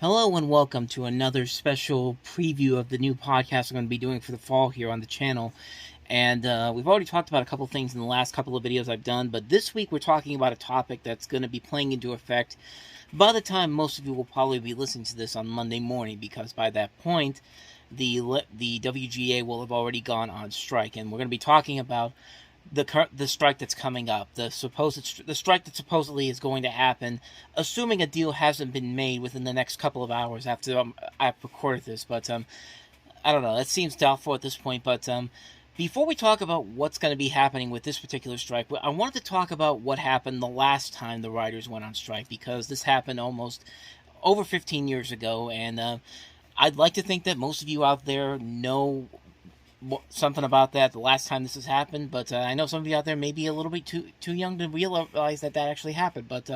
Hello and welcome to another special preview of the new podcast I'm going to be doing for the fall here on the channel. And we've already talked about a couple things in the last couple of videos I've done, but this week we're talking about a topic that's going to be playing into effect by the time most of you will probably be listening to this on Monday morning, because by that point the WGA will have already gone on strike, and we're going to be talking about the strike that's coming up, the strike that supposedly is going to happen, assuming a deal hasn't been made within the next couple of hours after I've recorded this. But I don't know. That seems doubtful at this point. But before we talk about what's going to be happening with this particular strike, I wanted to talk about what happened the last time the writers went on strike, because this happened almost over 15 years ago, and I'd like to think that most of you out there know something about that the last time this has happened, but I know some of you out there may be a little bit too young to realize that actually happened. But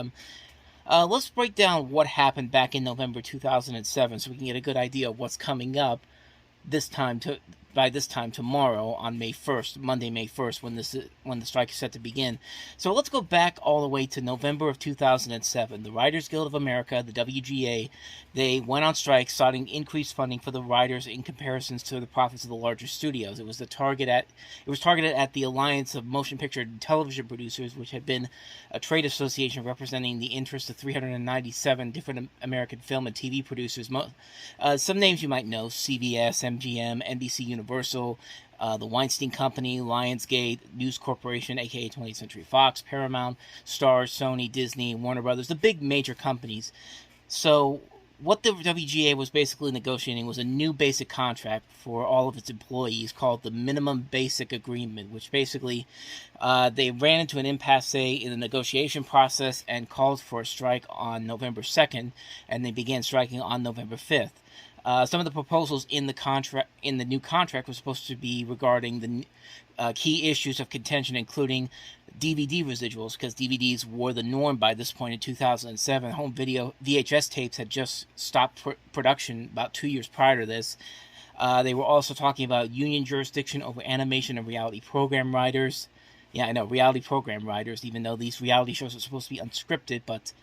let's break down what happened back in November 2007 so we can get a good idea of what's coming up by this time tomorrow on May 1st, Monday, May 1st, when the strike is set to begin. So let's go back all the way to November of 2007. The Writers Guild of America, the WGA, they went on strike, citing increased funding for the writers in comparisons to the profits of the larger studios. It was targeted at the Alliance of Motion Picture and Television Producers, which had been a trade association representing the interests of 397 different American film and TV producers. Some names you might know: CBS, MGM, NBC Universal, the Weinstein Company, Lionsgate, News Corporation, aka 20th Century Fox, Paramount, Starz, Sony, Disney, Warner Brothers, the big major companies. So what the WGA was basically negotiating was a new basic contract for all of its employees called the Minimum Basic Agreement, which basically they ran into an impasse in the negotiation process and called for a strike on November 2nd, and they began striking on November 5th. Some of the proposals in the new contract were supposed to be regarding the key issues of contention, including DVD residuals, because DVDs were the norm by this point in 2007. Home video VHS tapes had just stopped production about 2 years prior to this. They were also talking about union jurisdiction over animation and reality program writers. Yeah, I know, reality program writers, even though these reality shows are supposed to be unscripted, but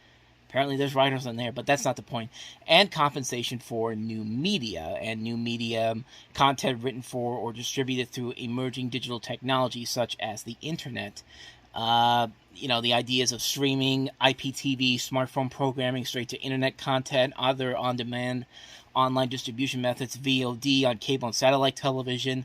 apparently there's writers in there, but that's not the point. And compensation for new media content written for or distributed through emerging digital technologies such as the internet. The ideas of streaming, IPTV, smartphone programming, straight to internet content, other on-demand online distribution methods, VOD on cable and satellite television.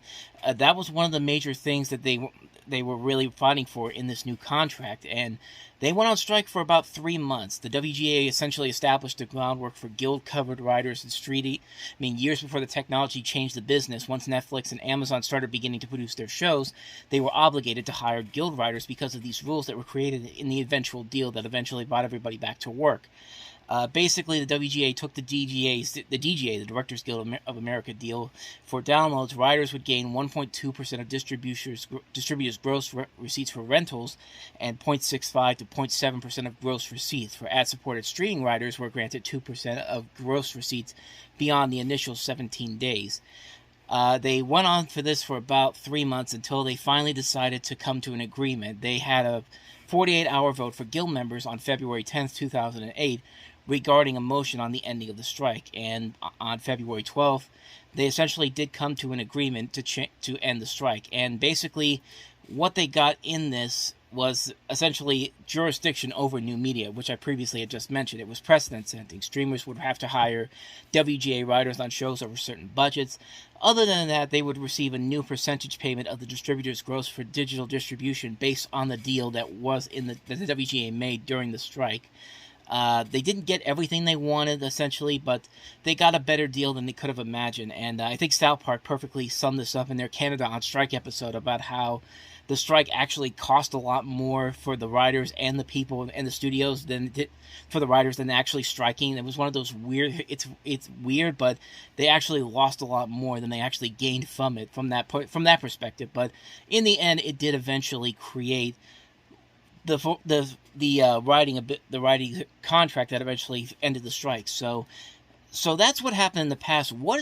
That was one of the major things that they were really fighting for in this new contract, and they went on strike for about 3 months. The WGA essentially established the groundwork for guild-covered writers and years before the technology changed the business. Once Netflix and Amazon started beginning to produce their shows, they were obligated to hire guild writers because of these rules that were created in the eventual deal that eventually brought everybody back to work. Basically, the WGA took the DGA, the Directors Guild of America deal. For downloads, writers would gain 1.2% of distributors' gross receipts for rentals, and 0.65 to 0.7% of gross receipts. For ad-supported streaming, writers were granted 2% of gross receipts beyond the initial 17 days. They went on for this for about 3 months until they finally decided to come to an agreement. They had a 48-hour vote for guild members on February 10th, 2008, regarding a motion on the ending of the strike, and on February 12th, they essentially did come to an agreement to end the strike. And basically, what they got in this was essentially jurisdiction over new media, which I previously had just mentioned. It was precedent setting. Streamers would have to hire WGA writers on shows over certain budgets. Other than that, they would receive a new percentage payment of the distributor's gross for digital distribution based on the deal that the WGA made during the strike. They didn't get everything they wanted, essentially, but they got a better deal than they could have imagined. And I think South Park perfectly summed this up in their Canada on Strike episode about how the strike actually cost a lot more for the writers and the people and the studios than it did for the writers than actually striking. It was one of those weird, it's weird, but they actually lost a lot more than they actually gained from it from that perspective. But in the end, it did eventually create the writing contract that eventually ended the strike. So that's what happened in the past. What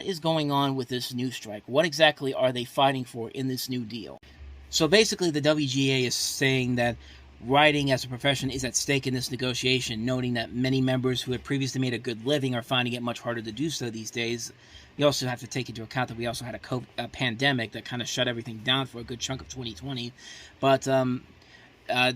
is going on with this new strike? What exactly are they fighting for in this new deal? So basically, the WGA is saying that writing as a profession is at stake in this negotiation, noting that many members who had previously made a good living are finding it much harder to do so these days. You also have to take into account that we also had a pandemic that kind of shut everything down for a good chunk of 2020. But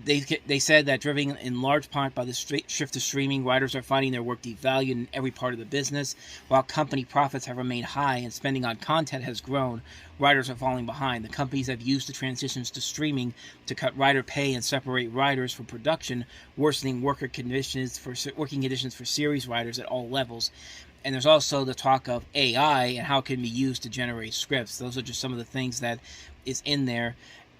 they said that driven in large part by the shift to streaming, writers are finding their work devalued in every part of the business. While company profits have remained high and spending on content has grown, writers are falling behind. The companies have used the transitions to streaming to cut writer pay and separate writers from production, worsening working conditions for series writers at all levels. And there's also the talk of AI and how it can be used to generate scripts. Those are just some of the things that is in there.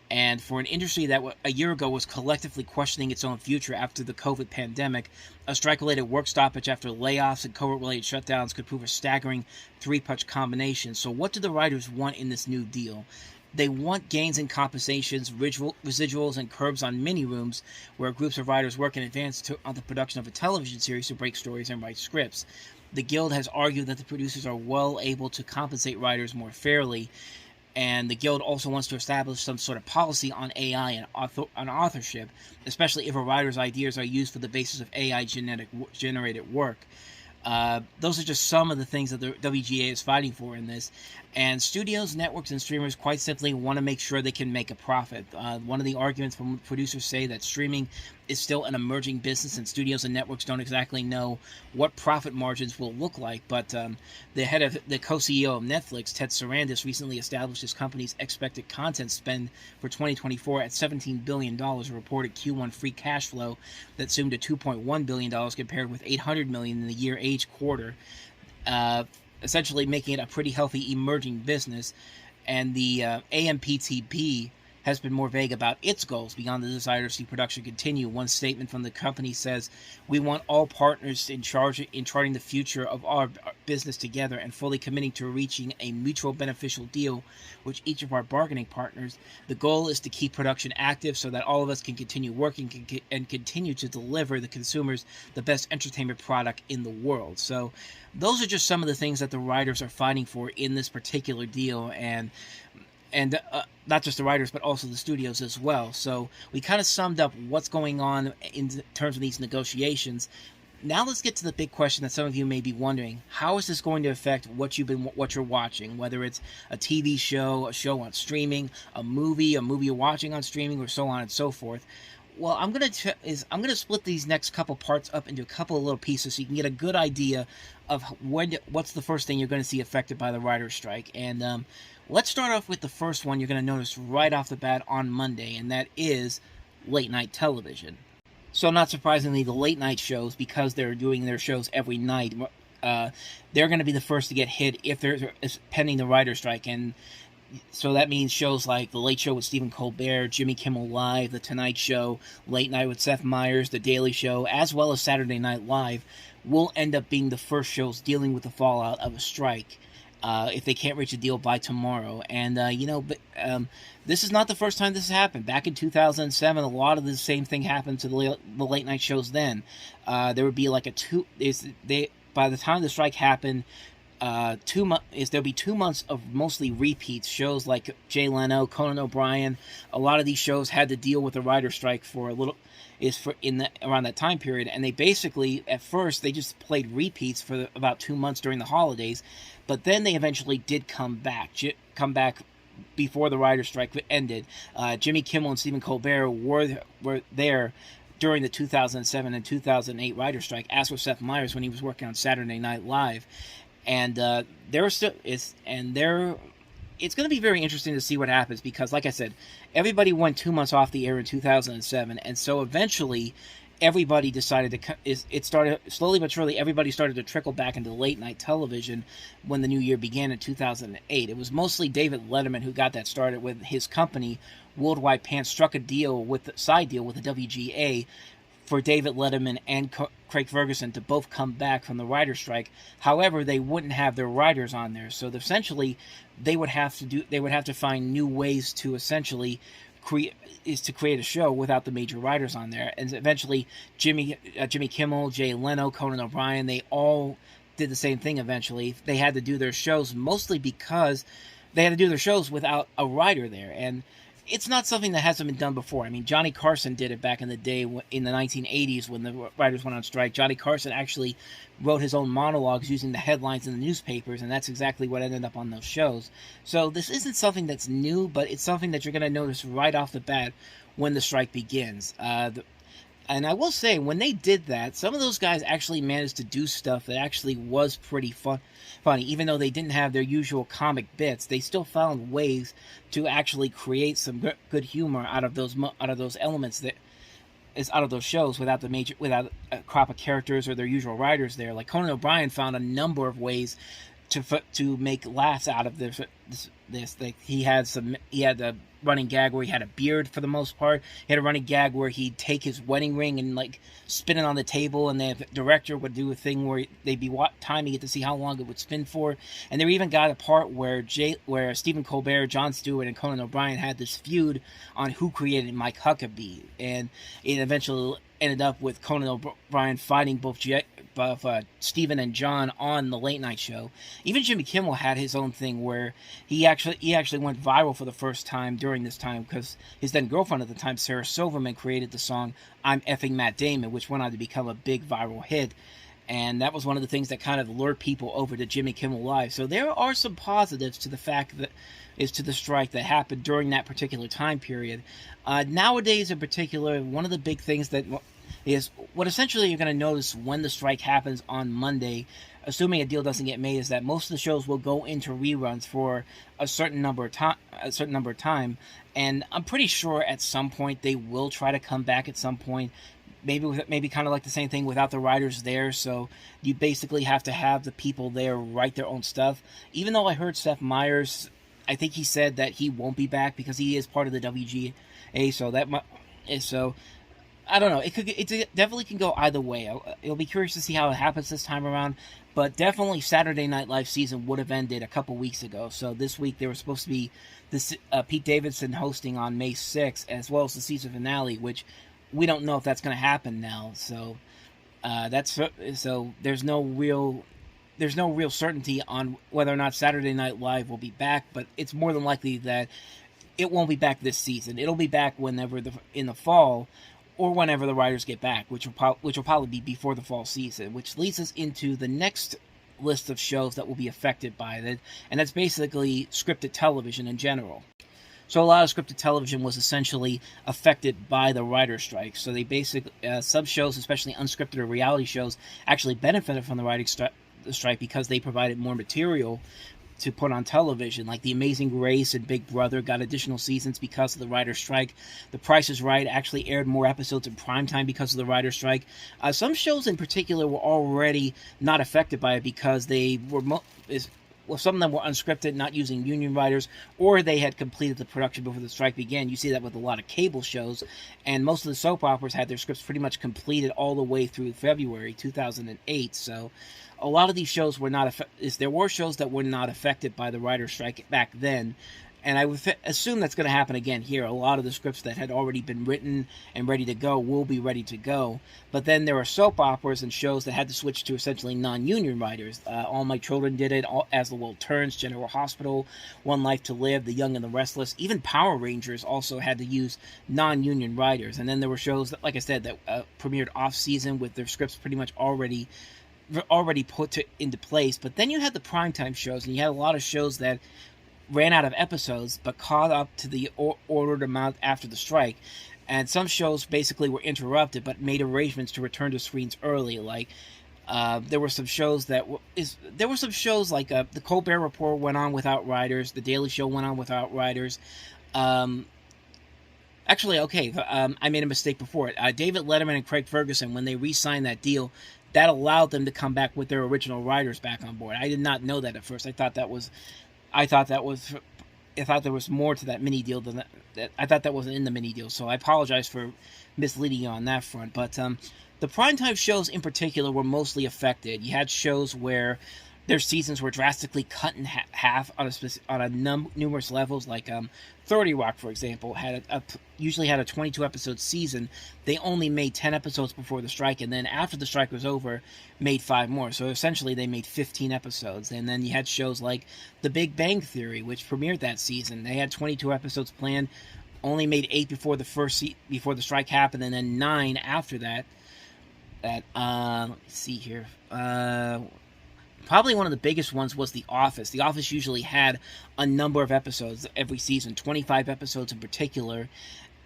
And for an industry that a year ago was collectively questioning its own future after the COVID pandemic, a strike-related work stoppage after layoffs and COVID-related shutdowns could prove a staggering three-punch combination. So what do the writers want in this new deal? They want gains in compensations, residuals, and curbs on mini-rooms, where groups of writers work in advance on the production of a television series to break stories and write scripts. The Guild has argued that the producers are well able to compensate writers more fairly, and the Guild also wants to establish some sort of policy on AI and on authorship, especially if a writer's ideas are used for the basis of AI-generated work. Those are just some of the things that the WGA is fighting for in this. And studios, networks, and streamers quite simply want to make sure they can make a profit. One of the arguments from producers say that streaming is still an emerging business, and studios and networks don't exactly know what profit margins will look like. But the co-CEO of Netflix, Ted Sarandos, recently established his company's expected content spend for 2024 at $17 billion, a reported Q1 free cash flow that zoomed to $2.1 billion compared with $800 million in the year-age quarter. Essentially making it a pretty healthy emerging business. And the AMPTP has been more vague about its goals beyond the desire to see production continue. One statement from the company says, "We want all partners in charting the future of our business together and fully committing to reaching a mutual beneficial deal with each of our bargaining partners. The goal is to keep production active so that all of us can continue working and continue to deliver the consumers the best entertainment product in the world." So those are just some of the things that the writers are fighting for in this particular deal, and not just the writers, but also the studios as well. So we kind of summed up what's going on in terms of these negotiations. Now let's get to the big question that some of you may be wondering: how is this going to affect what you're watching? Whether it's a TV show, a show on streaming, a movie you're watching on streaming, or so on and so forth. Well, I'm gonna split these next couple parts up into a couple of little pieces so you can get a good idea of what's the first thing you're going to see affected by the writer's strike. And let's start off with the first one you're going to notice right off the bat on Monday, and that is late night television. So not surprisingly, the late night shows, because they're doing their shows every night, they're going to be the first to get hit if they're pending the writer's strike. And so that means shows like The Late Show with Stephen Colbert, Jimmy Kimmel Live, The Tonight Show, Late Night with Seth Meyers, The Daily Show, as well as Saturday Night Live, will end up being the first shows dealing with the fallout of a strike if they can't reach a deal by tomorrow. And, this is not the first time this has happened. Back in 2007, a lot of the same thing happened to the late night shows then. There would be like by the time the strike happened, there'll be 2 months of mostly repeats. Shows like Jay Leno, Conan O'Brien, a lot of these shows had to deal with the writer's strike for around that time period, and they basically, at first, they just played repeats for about 2 months during the holidays, but then they eventually did come back before the writer's strike ended. Jimmy Kimmel and Stephen Colbert were there during the 2007 and 2008 writer's strike, as was Seth Meyers when he was working on Saturday Night Live. And it's going to be very interesting to see what happens, because, like I said, everybody went 2 months off the air in 2007, and so eventually everybody decided it started slowly but surely. Everybody started to trickle back into late night television when the new year began in 2008. It was mostly David Letterman who got that started with his company Worldwide Pants struck a side deal with the WGA for David Letterman and Craig Ferguson to both come back from the writer's strike. However, they wouldn't have their writers on there, so essentially they would have to find new ways to essentially create a show without the major writers on there. And eventually, Jimmy Kimmel, Jay Leno, Conan O'Brien, they all did the same thing. Eventually, they had to do their shows mostly because they had to do their shows without a writer there. And it's not something that hasn't been done before. I mean, Johnny Carson did it back in the day in the 1980s when the writers went on strike. Johnny Carson actually wrote his own monologues using the headlines in the newspapers, and that's exactly what ended up on those shows. So this isn't something that's new, but it's something that you're going to notice right off the bat when the strike begins. And I will say, when they did that, some of those guys actually managed to do stuff that actually was pretty funny. Even though they didn't have their usual comic bits, they still found ways to actually create some good humor out of those elements that is out of those shows without a crop of characters or their usual writers there. Like Conan O'Brien found a number of ways to make laughs out of this. Like he had a running gag where he had a beard for the most part. He had a running gag where he'd take his wedding ring and like spin it on the table, and the director would do a thing where they'd be timing it to see how long it would spin for. And they even got a part where Stephen Colbert, Jon Stewart, and Conan O'Brien had this feud on who created Mike Huckabee, and it eventually ended up with Conan O'Brien fighting both Stephen and John on the late night show. Even Jimmy Kimmel had his own thing where he actually went viral for the first time during this time because his then girlfriend at the time, Sarah Silverman, created the song "I'm Effing Matt Damon," which went on to become a big viral hit. And that was one of the things that kind of lured people over to Jimmy Kimmel Live. So there are some positives to the fact that to the strike that happened during that particular time period. Nowadays, in particular, one of the big things that is what essentially you're going to notice when the strike happens on Monday, assuming a deal doesn't get made, is that most of the shows will go into reruns for a certain number of time, and I'm pretty sure at some point they will try to come back at some point. Maybe kind of like the same thing without the writers there, so you basically have to have the people there write their own stuff. Even though I heard Seth Meyers, I think he said that he won't be back because he is part of the WGA, so I don't know. It definitely can go either way. It'll be curious to see how it happens this time around, but definitely Saturday Night Live season would have ended a couple weeks ago. So this week they were supposed to be Pete Davidson hosting on May 6th, as well as the season finale, which we don't know if that's going to happen now. So there's no real certainty on whether or not Saturday Night Live will be back, but it's more than likely that it won't be back this season. It'll be back whenever in the fall, or whenever the writers get back, which will probably be before the fall season, which leads us into the next list of shows that will be affected by it, and that's basically scripted television in general. So a lot of scripted television was essentially affected by the writer's strike. So they basically, some shows, especially unscripted or reality shows, actually benefited from the writing strike because they provided more material to put on television. Like The Amazing Race and Big Brother got additional seasons because of the writer's strike. The Price is Right actually aired more episodes in primetime because of the writer's strike. Some shows in particular were already not affected by it because they were some of them were unscripted, not using union writers, or they had completed the production before the strike began. You see that with a lot of cable shows, and most of the soap operas had their scripts pretty much completed all the way through February 2008. So a lot of these shows were not there were shows that were not affected by the writer's strike back then, and I would assume that's going to happen again here. A lot of the scripts that had already been written and ready to go will be ready to go. But then there are soap operas and shows that had to switch to essentially non-union writers. All My Children did it, As the World Turns, General Hospital, One Life to Live, The Young and the Restless. Even Power Rangers also had to use non-union writers. And then there were shows that, like I said, that premiered off-season with their scripts pretty much already put into place. But then you had the primetime shows, and you had a lot of shows that ran out of episodes but caught up to the ordered amount after the strike, and some shows basically were interrupted but made arrangements to return to screens early. Like there were some shows like the Colbert Report went on without writers, the Daily Show went on without writers. I made a mistake before it. David Letterman and Craig Ferguson, when they re-signed that deal, that allowed them to come back with their original writers back on board. I did not know that at first. I thought there was more to that mini deal than that. I thought that wasn't in the mini deal, so I apologize for misleading you on that front. But the primetime shows in particular were mostly affected. You had shows where their seasons were drastically cut in half on numerous levels. Like 30 Rock, for example, usually had a 22-episode season. They only made 10 episodes before the strike, and then after the strike was over, made 5 more. So essentially they made 15 episodes. And then you had shows like The Big Bang Theory, which premiered that season. They had 22 episodes planned, only made 8 before before the strike happened, and then 9 after that. Let me see here. Probably one of the biggest ones was The Office. The Office usually had a number of episodes every season, 25 episodes in particular,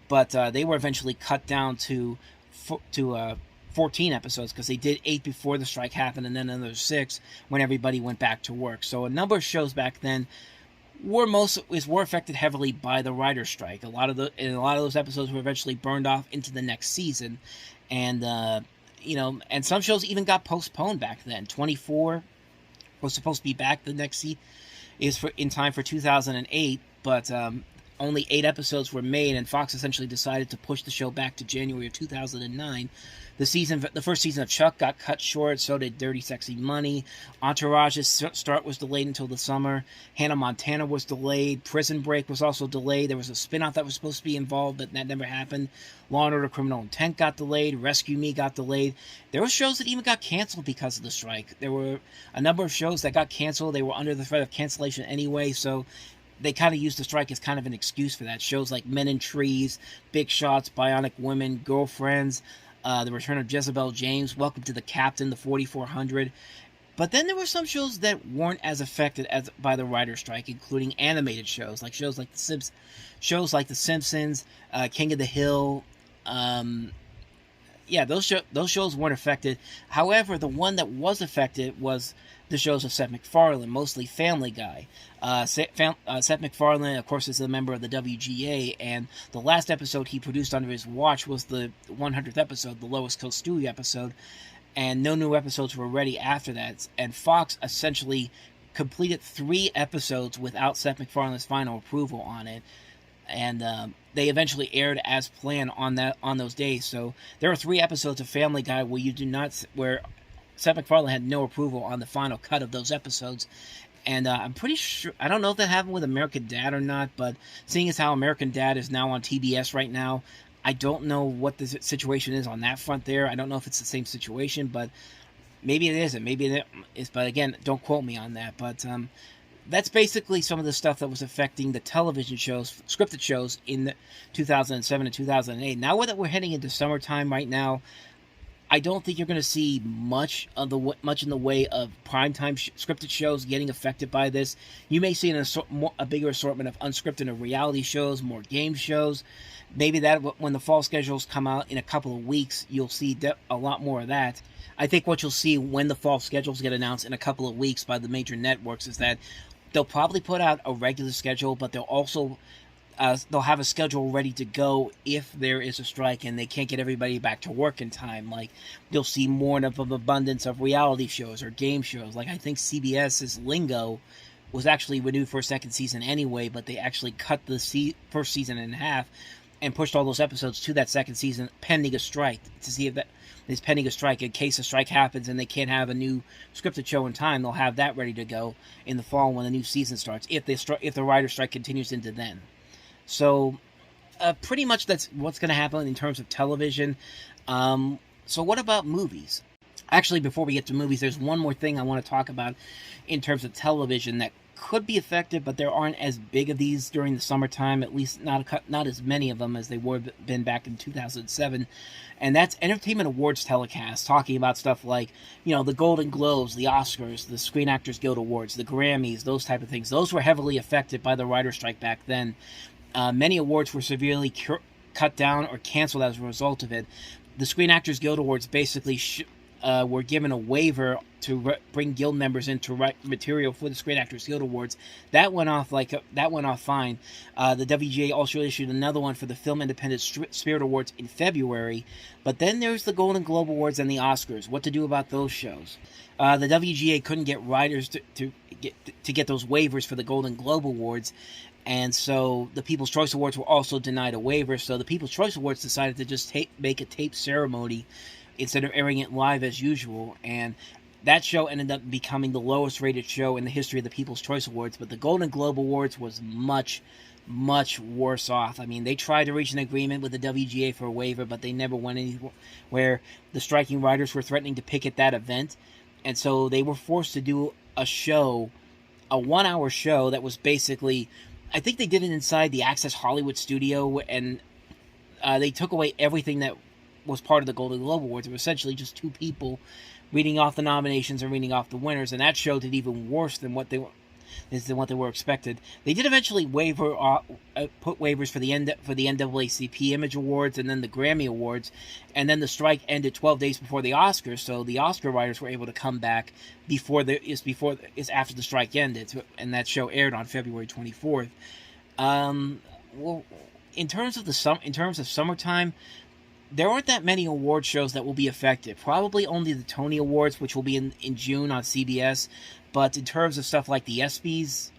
but they were eventually cut down to 14 episodes because they did 8 before the strike happened and then another 6 when everybody went back to work. So a number of shows back then were affected heavily by the writer's strike. A lot of those episodes were eventually burned off into the next season, and and some shows even got postponed back then. 24 was supposed to be back the next season in time for 2008, but only 8 episodes were made, and Fox essentially decided to push the show back to January of 2009. The first season of Chuck got cut short, so did Dirty Sexy Money. Entourage's start was delayed until the summer. Hannah Montana was delayed. Prison Break was also delayed. There was a spinoff that was supposed to be involved, but that never happened. Law & Order Criminal Intent got delayed. Rescue Me got delayed. There were shows that even got canceled because of the strike. There were a number of shows that got canceled. They were under the threat of cancellation anyway, so they kind of used the strike as kind of an excuse for that. Shows like Men in Trees, Big Shots, Bionic Women, Girlfriends, The Return of Jezebel James, Welcome to the Captain, The 4400. But then there were some shows that weren't as affected by the writer's strike, including animated shows like The Simpsons, King of the Hill. Those shows weren't affected. However, the one that was affected was the shows of Seth MacFarlane, mostly Family Guy. Seth MacFarlane, of course, is a member of the WGA, and the last episode he produced under his watch was the 100th episode, the Lois Coast Stewie episode, and no new episodes were ready after that. And Fox essentially completed 3 episodes without Seth MacFarlane's final approval on it, and they eventually aired as planned on those days. So there are 3 episodes of Family Guy where Seth MacFarlane had no approval on the final cut of those episodes. And I'm pretty sure, I don't know if that happened with American Dad or not, but seeing as how American Dad is now on TBS right now, I don't know what the situation is on that front there. I don't know if it's the same situation, but maybe it isn't. Maybe it is, but again, don't quote me on that. But that's basically some of the stuff that was affecting the television shows, scripted shows in 2007 and 2008. Now that we're heading into summertime right now, I don't think you're going to see much in the way of primetime scripted shows getting affected by this. You may see a bigger assortment of unscripted and reality shows, more game shows. Maybe that when the fall schedules come out in a couple of weeks, you'll see a lot more of that. I think what you'll see when the fall schedules get announced in a couple of weeks by the major networks is that they'll probably put out a regular schedule, but they'll also they'll have a schedule ready to go if there is a strike and they can't get everybody back to work in time. Like, you'll see more of an abundance of reality shows or game shows. Like, I think CBS's Lingo was actually renewed for a second season anyway, but they actually cut the first season in half and pushed all those episodes to that second season pending a strike, to see if that is pending a strike. In case a strike happens and they can't have a new scripted show in time, they'll have that ready to go in the fall when the new season starts, if the writer's strike continues into then. So, pretty much that's what's going to happen in terms of television. So what about movies? Actually, before we get to movies, there's one more thing I want to talk about in terms of television that could be affected, but there aren't as big of these during the summertime, at least not as many of them as they were been back in 2007. And that's entertainment awards telecasts, talking about stuff like, the Golden Globes, the Oscars, the Screen Actors Guild Awards, the Grammys, those type of things. Those were heavily affected by the writer's strike back then. Many awards were severely cut down or canceled as a result of it. The Screen Actors Guild Awards basically were given a waiver to bring guild members in to write material for the Screen Actors Guild Awards. That went off fine. The WGA also issued another one for the Film Independent Spirit Awards in February. But then there's the Golden Globe Awards and the Oscars. What to do about those shows? The WGA couldn't get writers to get those waivers for the Golden Globe Awards. And so the People's Choice Awards were also denied a waiver. So the People's Choice Awards decided to just make a taped ceremony instead of airing it live as usual. And that show ended up becoming the lowest rated show in the history of the People's Choice Awards. But the Golden Globe Awards was much, much worse off. I mean, they tried to reach an agreement with the WGA for a waiver, but they never went anywhere. The striking writers were threatening to picket that event. And so they were forced to do a 1-hour show that was basically I think they did it inside the Access Hollywood studio, and they took away everything that was part of the Golden Globe Awards. It was essentially just two people reading off the nominations and reading off the winners, and that show did even worse than what they were expected. They did eventually put waivers for the NAACP Image Awards and then the Grammy Awards, and then the strike ended 12 days before the Oscars, so the Oscar writers were able to come back after the strike ended, and that show aired on February 24th. Well, in terms of summertime, there aren't that many award shows that will be affected. Probably only the Tony Awards, which will be in June on CBS. But in terms of stuff like the ESPYs,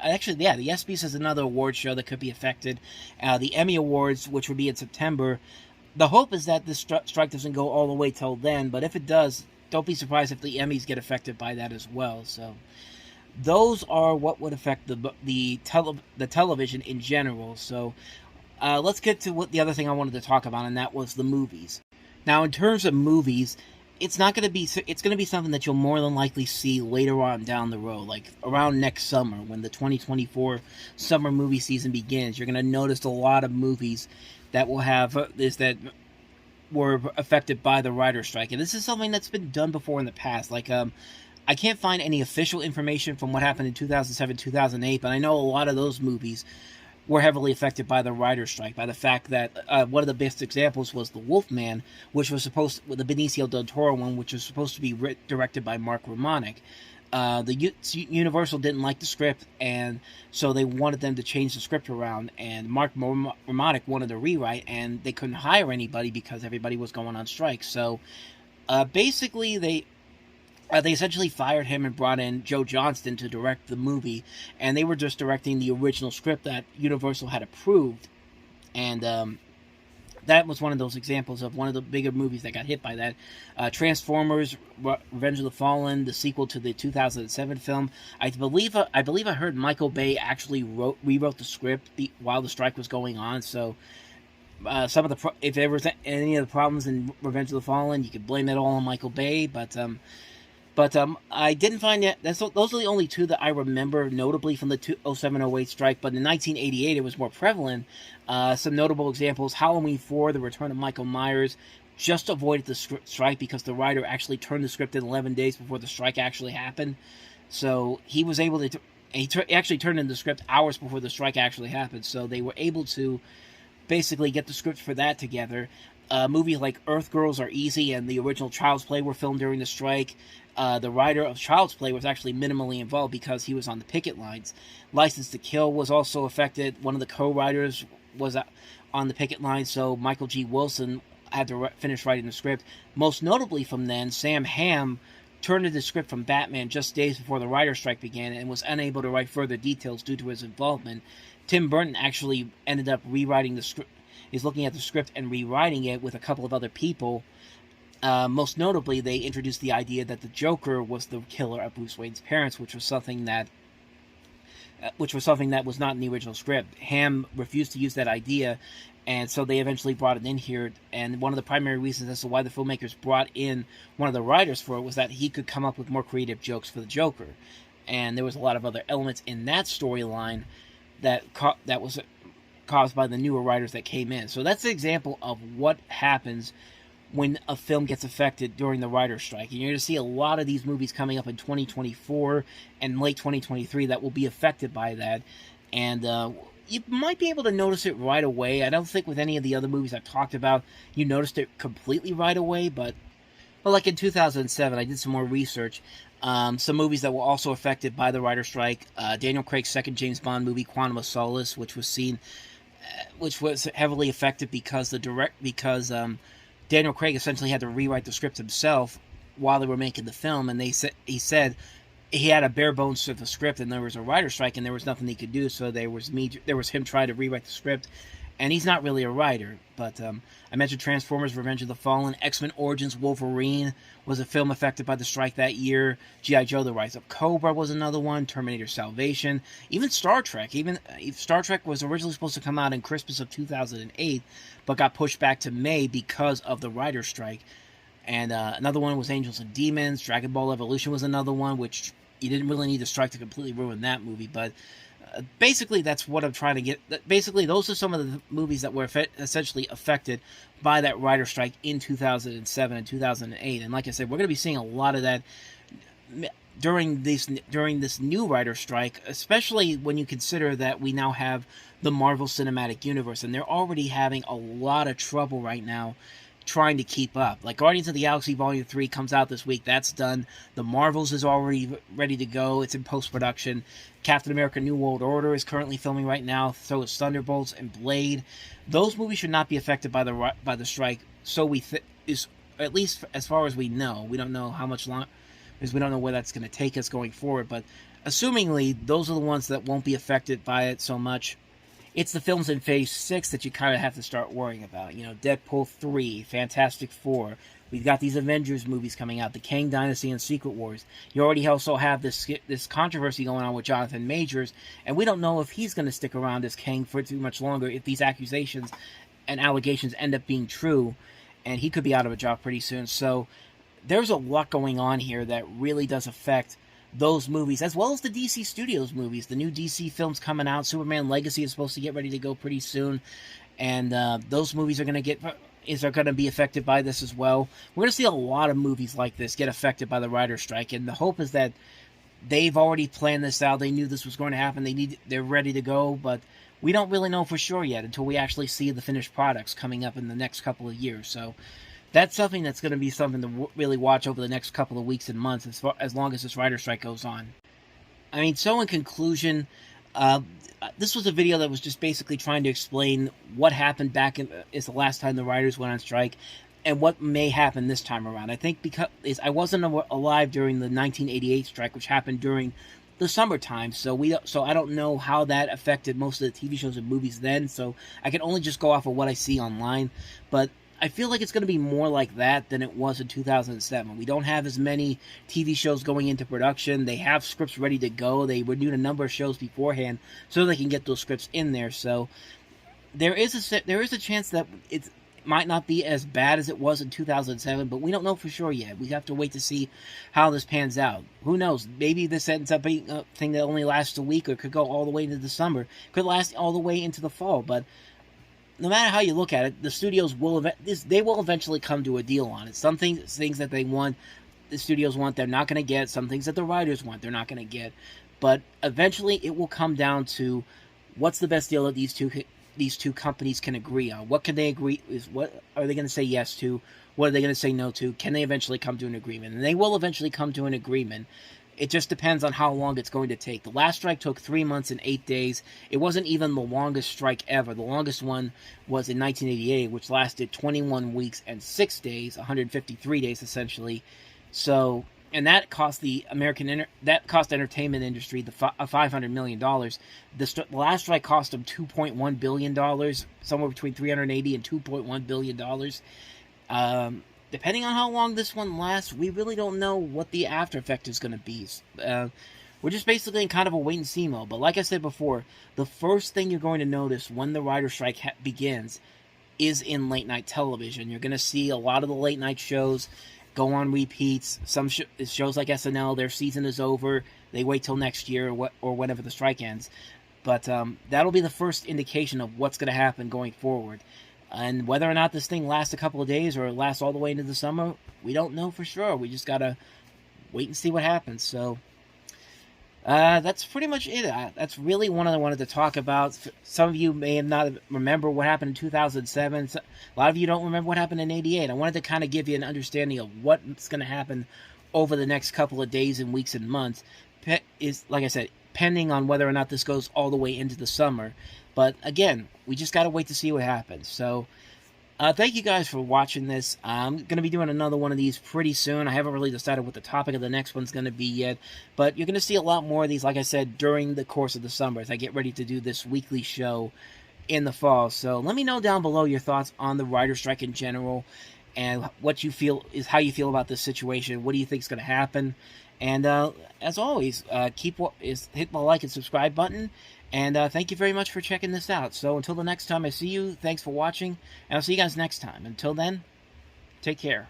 the ESPYs is another award show that could be affected. The Emmy Awards, which would be in September, the hope is that this strike doesn't go all the way till then. But if it does, don't be surprised if the Emmys get affected by that as well. So those are what would affect the television in general. So let's get to what the other thing I wanted to talk about, and that was the movies. Now, in terms of movies, it's going to be something that you'll more than likely see later on down the road, like around next summer when the 2024 summer movie season begins. You're going to notice a lot of movies that will have that were affected by the writer's strike, and this is something that's been done before in the past. Like I can't find any official information from what happened in 2007, 2008, but I know a lot of those movies were heavily affected by the writer's strike, by the fact that one of the best examples was The Wolfman, which was the Benicio del Toro one, which was supposed to be directed by Mark Romanek. Universal didn't like the script, and so they wanted them to change the script around, and Mark Romanek wanted a rewrite, and they couldn't hire anybody because everybody was going on strike. So basically they essentially fired him and brought in Joe Johnston to direct the movie, and they were just directing the original script that Universal had approved, and that was one of those examples of one of the bigger movies that got hit by that. Transformers: Revenge of the Fallen, the sequel to the 2007 film. I believe I heard Michael Bay actually rewrote the script while the strike was going on. So if there was any of the problems in Revenge of the Fallen, you could blame it all on Michael Bay, But I didn't find that. Those are the only two that I remember notably from the 2007-08 strike. But in 1988, it was more prevalent. Some notable examples: Halloween 4, The Return of Michael Myers, just avoided the strike because the writer actually turned the script in 11 days before the strike actually happened. So he was able to. He actually turned in the script hours before the strike actually happened. So they were able to basically get the script for that together. Movies like Earth Girls Are Easy and the original Child's Play were filmed during the strike. The writer of Child's Play was actually minimally involved because he was on the picket lines. License to Kill was also affected. One of the co-writers was on the picket line, so Michael G. Wilson had to finish writing the script. Most notably from then, Sam Hamm turned in the script from Batman just days before the writer's strike began and was unable to write further details due to his involvement. Tim Burton actually ended up rewriting the script. He's looking at the script and rewriting it with a couple of other people. Most notably, they introduced the idea that the Joker was the killer of Bruce Wayne's parents, which was something that was not in the original script. Hamm refused to use that idea, and so they eventually brought it in here. And one of the primary reasons as to why the filmmakers brought in one of the writers for it was that he could come up with more creative jokes for the Joker. And there was a lot of other elements in that storyline that was caused by the newer writers that came in. So that's an example of what happens when a film gets affected during the writer's strike. And you're going to see a lot of these movies coming up in 2024 and late 2023 that will be affected by that. And you might be able to notice it right away. I don't think with any of the other movies I've talked about, you noticed it completely right away. But like in 2007, I did some more research. Some movies that were also affected by the writer's strike. Daniel Craig's second James Bond movie, Quantum of Solace, which was heavily affected because Daniel Craig essentially had to rewrite the script himself while they were making the film, and he said he had a bare bones of the script, and there was a writer's strike, and there was nothing he could do. So there was him trying to rewrite the script, and he's not really a writer. But I mentioned Transformers: Revenge of the Fallen, X-Men Origins Wolverine was a film affected by the strike that year. G.I. Joe: The Rise of Cobra was another one. Terminator: Salvation, even Star Trek. Star Trek was originally supposed to come out in Christmas of 2008, but got pushed back to May because of the writer's strike. And another one was Angels and Demons. Dragon Ball Evolution was another one, which you didn't really need to strike to completely ruin that movie, but Basically, that's what I'm trying to get. Basically, those are some of the movies that were essentially affected by that writer strike in 2007 and 2008. And like I said, we're going to be seeing a lot of that during this new writer strike, especially when you consider that we now have the Marvel Cinematic Universe, and they're already having a lot of trouble right now trying to keep up. Like Guardians of the Galaxy Volume 3 comes out this week. That's done. The Marvels is already ready to go. It's in post-production. Captain America New World Order is currently filming right now. So is Thunderbolts and Blade. Those movies should not be affected by the strike. So is at least as far as we know. We don't know how much longer, because we don't know where that's going to take us going forward. But assumingly, those are the ones that won't be affected by it so much. It's the films in Phase 6 that you kind of have to start worrying about. You know, Deadpool 3, Fantastic Four. We've got these Avengers movies coming out, the Kang Dynasty and Secret Wars. You already also have this controversy going on with Jonathan Majors, and we don't know if he's going to stick around as Kang for too much longer if these accusations and allegations end up being true, and he could be out of a job pretty soon. So there's a lot going on here that really does affect those movies, as well as the DC Studios movies. The new DC films coming out. Superman Legacy is supposed to get ready to go pretty soon, and those movies are going to be affected by this as well. We're going to see a lot of movies like this get affected by the writer's strike, and the hope is that they've already planned this out. They knew this was going to happen. They're ready to go, but we don't really know for sure yet until we actually see the finished products coming up in the next couple of years. So that's something that's going to be something to really watch over the next couple of weeks and months, as long as this writer strike goes on. I mean, so in conclusion, this was a video that was just basically trying to explain what happened is the last time the writers went on strike, and what may happen this time around. I think because I wasn't alive during the 1988 strike, which happened during the summertime, so I don't know how that affected most of the TV shows and movies then. So I can only just go off of what I see online, but I feel like it's going to be more like that than it was in 2007. We don't have as many TV shows going into production. They have scripts ready to go. They renewed a number of shows beforehand so they can get those scripts in there. So there is a chance that it might not be as bad as it was in 2007, but we don't know for sure yet. We have to wait to see how this pans out. Who knows? Maybe this ends up being a thing that only lasts a week, or could go all the way into the summer. Could last all the way into the fall, but no matter how you look at it, the studios will eventually come to a deal on it. Some things that they want, the studios want, they're not going to get. Some things that the writers want, they're not going to get. But eventually, it will come down to what's the best deal that these two companies can agree on. What can they agree? What are they going to say yes to? What are they going to say no to? Can they eventually come to an agreement? And they will eventually come to an agreement. It just depends on how long it's going to take. The last strike took 3 months and 8 days. It wasn't even the longest strike ever. The longest one was in 1988, which lasted 21 weeks and 6 days, 153 days essentially. So, and that cost the entertainment industry $500 million. The last strike cost them $2.1 billion, somewhere between $380 and $2.1 billion. Depending on how long this one lasts, we really don't know what the after effect is going to be. We're just basically in kind of a wait-and-see mode. But like I said before, the first thing you're going to notice when the writer's strike begins is in late-night television. You're going to see a lot of the late-night shows go on repeats. Some shows like SNL, their season is over. They wait till next year or whenever the strike ends. But that'll be the first indication of what's going to happen going forward. And whether or not this thing lasts a couple of days or lasts all the way into the summer, we don't know for sure. We just gotta wait and see what happens. So, that's pretty much it. That's really what I wanted to talk about. Some of you may have not remember what happened in 2007. A lot of you don't remember what happened in 88. I wanted to kind of give you an understanding of what's going to happen over the next couple of days and weeks and months. Is, like I said, pending on whether or not this goes all the way into the summer. But again, we just got to wait to see what happens. So, thank you guys for watching this. I'm going to be doing another one of these pretty soon. I haven't really decided what the topic of the next one's going to be yet. But you're going to see a lot more of these, like I said, during the course of the summer as I get ready to do this weekly show in the fall. So let me know down below your thoughts on the writer's strike in general and what you feel is how you feel about this situation. What do you think is going to happen? And as always, hit the like and subscribe button. And thank you very much for checking this out. So until the next time I see you, thanks for watching. And I'll see you guys next time. Until then, take care.